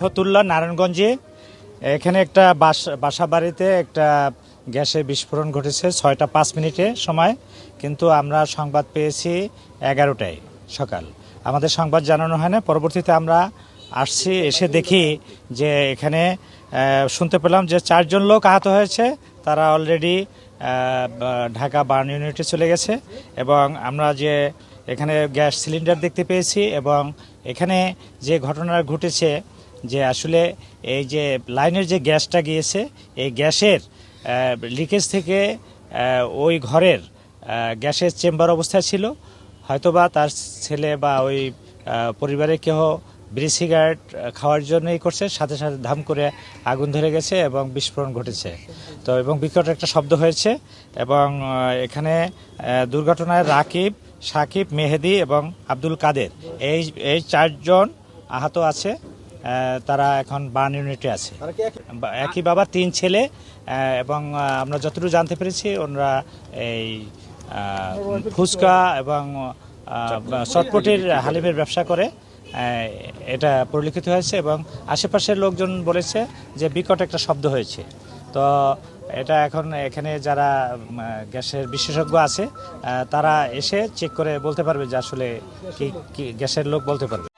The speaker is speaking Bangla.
ফতুল্লা নারায়ণগঞ্জে এখানে একটা বাসা বাড়িতে একটা গ্যাসের বিস্ফোরণ ঘটেছে 6টা 5 মিনিটে সময়, কিন্তু আমরা সংবাদ পেয়েছি 11টায় সকাল। আমাদের সংবাদ জানানো হয় না। পরবর্তীতে আমরা আসছি, এসে দেখি যে এখানে শুনতে পেলাম যে 4 জন লোক আহত হয়েছে। তারা অলরেডি ঢাকা বার্ন ইউনিটে চলে গেছে। এবং আমরা যে এখানে গ্যাস সিলিন্ডার দেখতে পেয়েছি, এবং এখানে যে ঘটনা ঘটেছে যে আসলে এই যে লাইনের যে গ্যাসটা গিয়েছে, এই গ্যাসের লিকেজ থেকে ওই ঘরের গ্যাসের চেম্বার অবস্থায় ছিল। হয়তোবা তার ছেলে বা ওই পরিবারের কেউ বিড়ি সিগারেট খাওয়ার জন্যই করছে, সাথে সাথে ধাম করে আগুন ধরে গেছে এবং বিস্ফোরণ ঘটেছে। তো এবং বিকট একটা শব্দ হয়েছে। এবং এখানে দুর্ঘটনায় রাকিব, সাকিব, মেহেদি এবং আব্দুল কাদের এই 4 জন আহত আছে। তারা এখন বার্ন ইউনিটে আছে। একই বাবা 3 ছেলে। এবং আমরা যতটুকু জানতে পেরেছি ওনারা এই ফুচকা এবং চটপটির হালিমের ব্যবসা করে, এটা পরিলক্ষিত হয়েছে। এবং আশেপাশের লোকজন বলেছে যে বিকট একটা শব্দ হয়েছে। তো এটা এখন এখানে যারা গ্যাসের বিশেষজ্ঞ আছে তারা এসে চেক করে বলতে পারবে যে আসলে কি গ্যাসের লোক বলতে পারবে।